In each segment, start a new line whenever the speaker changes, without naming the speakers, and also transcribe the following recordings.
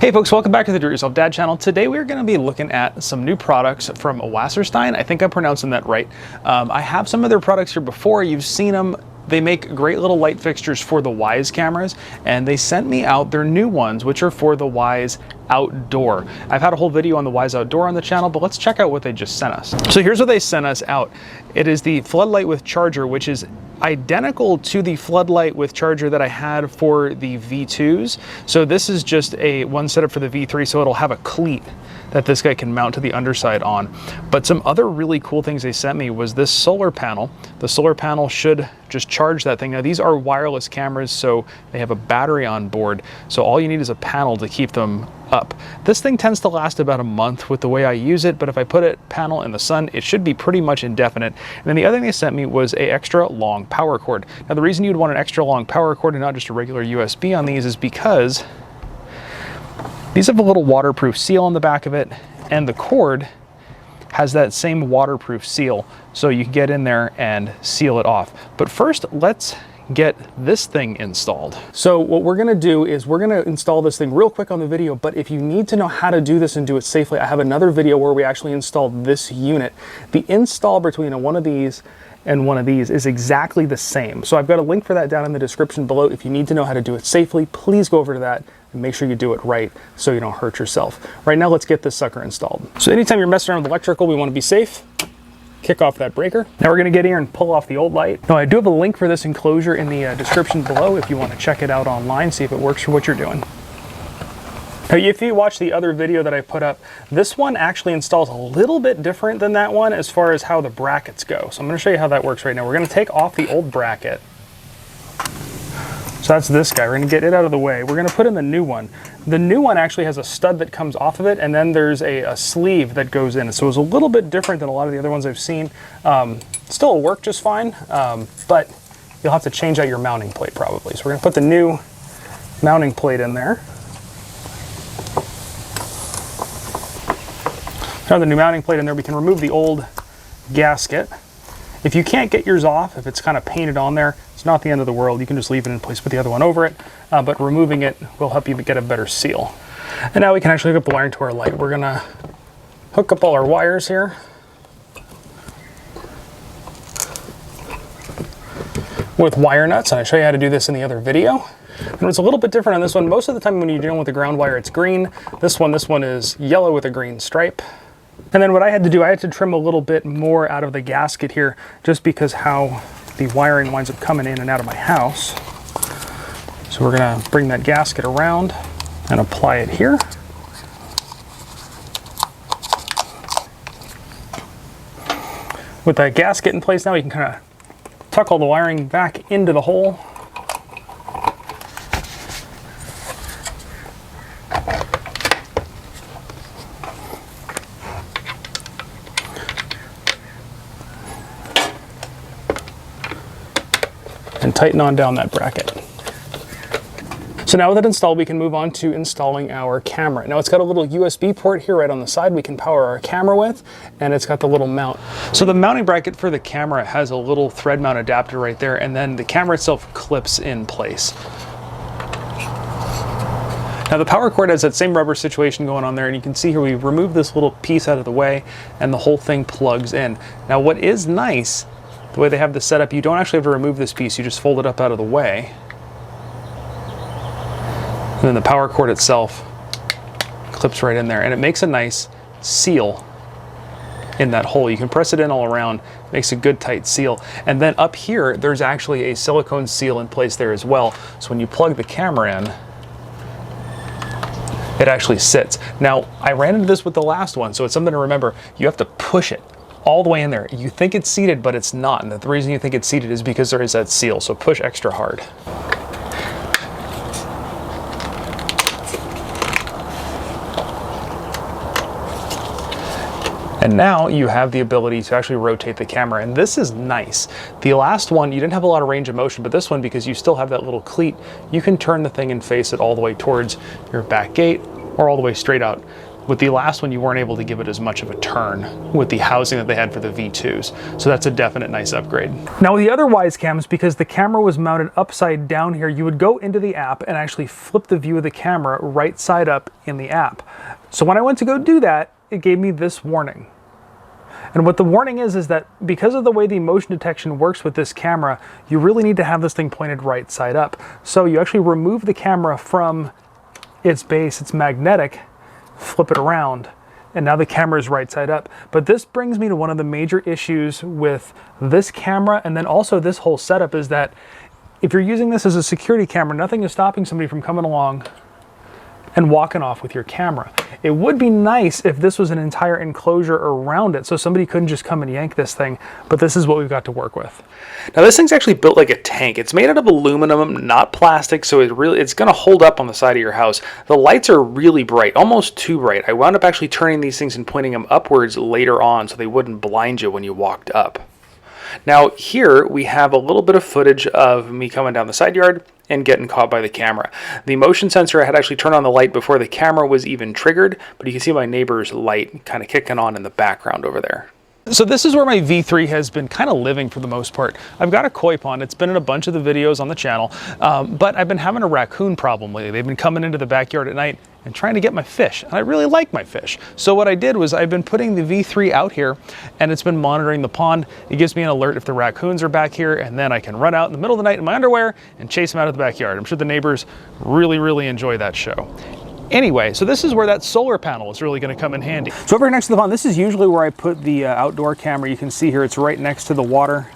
Hey folks, welcome back to the DoItYourselfDad channel. Today we're going to be looking at some new products from Wasserstein. I think I'm pronouncing that right. I have some of their products here before. You've seen them. They make great little light fixtures for the Wyze cameras, and they sent me out their new ones, which are for the Wyze Outdoor. I've had a whole video on the Wyze Outdoor on the channel, but let's check out what they just sent us. So here's what they sent us out. It is the floodlight with charger, which is identical to the floodlight with charger that I had for the V2s. So this is just one setup for the V3, so it'll have a cleat that this guy can mount to the underside on. But some other really cool things they sent me was this solar panel. The solar panel should just charge that thing. Now these are wireless cameras, so they have a battery on board. So all you need is a panel to keep them up. This thing tends to last about a month with the way I use it, but if I put a panel in the sun, it should be pretty much indefinite. And then the other thing they sent me was a extra long power cord. Now the reason you'd want an extra long power cord and not just a regular USB on these is because these have a little waterproof seal on the back of it, and the cord has that same waterproof seal, so you can get in there and seal it off. But first, let's get this thing installed. So what we're gonna do is we're gonna install this thing real quick on the video, but if you need to know how to do this and do it safely, I have another video where we actually installed this unit. The install between one of these and one of these is exactly the same. So I've got a link for that down in the description below. If you need to know how to do it safely, please go over to that and make sure you do it right so you don't hurt yourself. Right now, let's get this sucker installed. So anytime you're messing around with electrical, we want to be safe. Kick off that breaker. Now we're gonna get here and pull off the old light. Now I do have a link for this enclosure in the description below if you want to check it out online, see if it works for what you're doing. Now, if you watch the other video that I put up, this one actually installs a little bit different than that one as far as how the brackets go. So I'm going to show you how that works right now. We're going to take off the old bracket. So that's this guy. We're going to get it out of the way. We're going to put in the new one. The new one actually has a stud that comes off of it, and then there's a sleeve that goes in. So it's a little bit different than a lot of the other ones I've seen. Still will work just fine, but you'll have to change out your mounting plate probably. So we're going to put the new mounting plate in there. Now the new mounting plate in there, we can remove the old gasket. If you can't get yours off, if it's kind of painted on there, it's not the end of the world. You can just leave it in place, put the other one over it, but removing it will help you get a better seal. And now we can actually hook up the wiring to our light. We're gonna hook up all our wires here with wire nuts, and I show you how to do this in the other video. And it's a little bit different on this one. Most of the time when you're dealing with the ground wire, it's green. This one is yellow with a green stripe. And then what I had to do, I had to trim a little bit more out of the gasket here just because how the wiring winds up coming in and out of my house. So we're gonna bring that gasket around and apply it here. With that gasket in place now, you can kind of tuck all the wiring back into the hole. And tighten on down that bracket. So now with it installed, we can move on to installing our camera. Now it's got a little USB port here right on the side we can power our camera with, and it's got the little mount. So the mounting bracket for the camera has a little thread mount adapter right there, and then the camera itself clips in place. Now the power cord has that same rubber situation going on there, and you can see here we remove this little piece out of the way and the whole thing plugs in. Now what is nice, the way they have this set up, you don't actually have to remove this piece, you just fold it up out of the way. And then the power cord itself clips right in there, and it makes a nice seal in that hole. You can press it in all around, makes a good tight seal. And then up here, there's actually a silicone seal in place there as well. So when you plug the camera in, it actually sits. Now, I ran into this with the last one, so it's something to remember. You have to push it all the way in there. You think it's seated, but it's not. And the reason you think it's seated is because there is that seal, so push extra hard. And now you have the ability to actually rotate the camera, and this is nice. The last one, you didn't have a lot of range of motion, but this one, because you still have that little cleat, you can turn the thing and face it all the way towards your back gate or all the way straight out With the last one, you weren't able to give it as much of a turn with the housing that they had for the V2s. So that's a definite nice upgrade. Now with the other Wyze cams, because the camera was mounted upside down here, you would go into the app and actually flip the view of the camera right side up in the app. So when I went to go do that, it gave me this warning. And what the warning is that because of the way the motion detection works with this camera, you really need to have this thing pointed right side up. So you actually remove the camera from its base, it's magnetic, flip it around, and now the camera is right side up. But this brings me to one of the major issues with this camera and then also this whole setup is that if you're using this as a security camera, nothing is stopping somebody from coming along and walking off with your camera. It would be nice if this was an entire enclosure around it so somebody couldn't just come and yank this thing, but this is what we've got to work with. Now this thing's actually built like a tank. It's made out of aluminum, not plastic, so it's gonna hold up on the side of your house. The lights are really bright, almost too bright. I wound up actually turning these things and pointing them upwards later on so they wouldn't blind you when you walked up. Now here we have a little bit of footage of me coming down the side yard and getting caught by the camera. The motion sensor, I had actually turned on the light before the camera was even triggered, but you can see my neighbor's light kind of kicking on in the background over there. So this is where my V3 has been kind of living for the most part. I've got a koi pond. It's been in a bunch of the videos on the channel, but I've been having a raccoon problem lately. They've been coming into the backyard at night and trying to get my fish, and I really like my fish. So what I did was I've been putting the V3 out here, and it's been monitoring the pond. It gives me an alert if the raccoons are back here, and then I can run out in the middle of the night in my underwear and chase them out of the backyard. I'm sure the neighbors really enjoy that show. Anyway, so this is where that solar panel is really going to come in handy. So over here next to the pond, this is usually where I put the outdoor camera. You can see here it's right next to the water.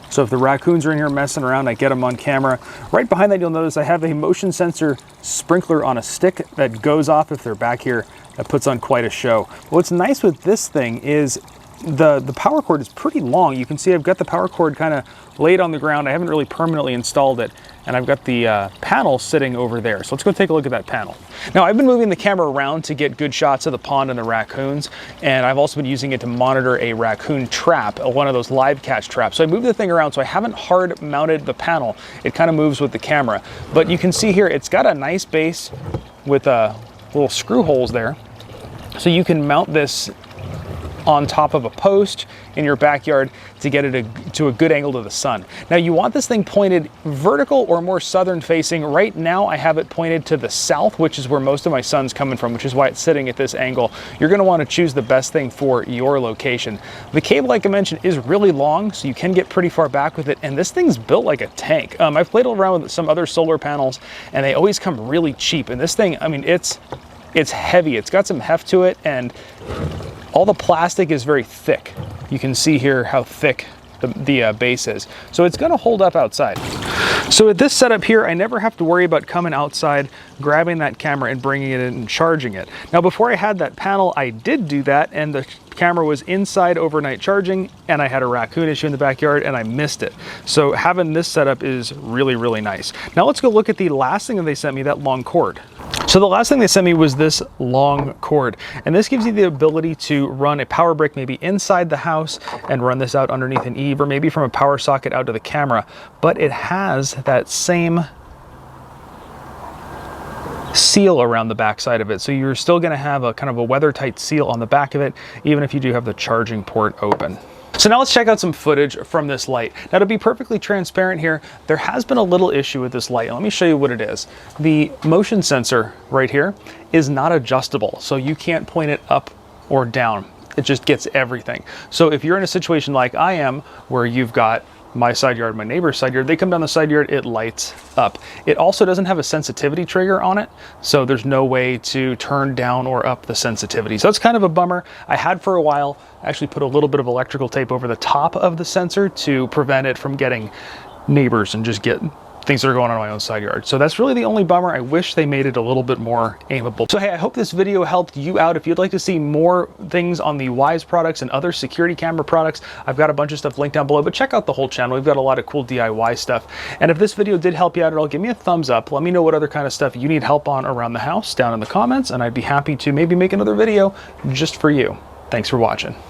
So if the raccoons are in here messing around, I get them on camera. Right behind that, you'll notice I have a motion sensor sprinkler on a stick that goes off if they're back here. That puts on quite a show. What's nice with this thing is the power cord is pretty long. You can see I've got the power cord kind of laid on the ground. I haven't really permanently installed it, and I've got the panel sitting over there. So let's go take a look at that panel. Now I've been moving the camera around to get good shots of the pond and the raccoons, and I've also been using it to monitor a raccoon trap, one of those live catch traps. So I moved the thing around, so I haven't hard mounted the panel. It kind of moves with the camera, but you can see here it's got a nice base with little screw holes there. So you can mount this on top of a post in your backyard to get it to a good angle to the sun. Now you want this thing pointed vertical or more southern facing. Right now I have it pointed to the south, which is where most of my sun's coming from, which is why it's sitting at this angle. You're going to want to choose the best thing for your location. The cable, like I mentioned, is really long, so you can get pretty far back with it, and this thing's built like a tank. I've played around with some other solar panels and they always come really cheap, and this thing, I mean, it's heavy. It's got some heft to it, and all the plastic is very thick. You can see here how thick the base is. So it's gonna hold up outside. So with this setup here, I never have to worry about coming outside, grabbing that camera and bringing it in and charging it. Now before I had that panel, I did do that, and the camera was inside overnight charging, and I had a raccoon issue in the backyard and I missed it. So having this setup is really nice. Now let's go look at the last thing that they sent me, that long cord. So the last thing they sent me was this long cord, and this gives you the ability to run a power brick maybe inside the house and run this out underneath an eave, or maybe from a power socket out to the camera, but it has that same seal around the back side of it. So you're still going to have a kind of a weather tight seal on the back of it, even if you do have the charging port open. So now let's check out some footage from this light. Now to be perfectly transparent here, there has been a little issue with this light. Let me show you what it is. The motion sensor right here is not adjustable, so you can't point it up or down. It just gets everything. So if you're in a situation like I am, where you've got my side yard, my neighbor's side yard, they come down the side yard, it lights up. It also doesn't have a sensitivity trigger on it, so there's no way to turn down or up the sensitivity. So that's kind of a bummer. I had for a while actually put a little bit of electrical tape over the top of the sensor to prevent it from getting neighbors and just get things that are going on in my own side yard. So that's really the only bummer. I wish they made it a little bit more aimable. So hey, I hope this video helped you out. If you'd like to see more things on the Wyze products and other security camera products, I've got a bunch of stuff linked down below, but check out the whole channel. We've got a lot of cool DIY stuff. And if this video did help you out at all, give me a thumbs up. Let me know what other kind of stuff you need help on around the house down in the comments, and I'd be happy to maybe make another video just for you. Thanks for watching.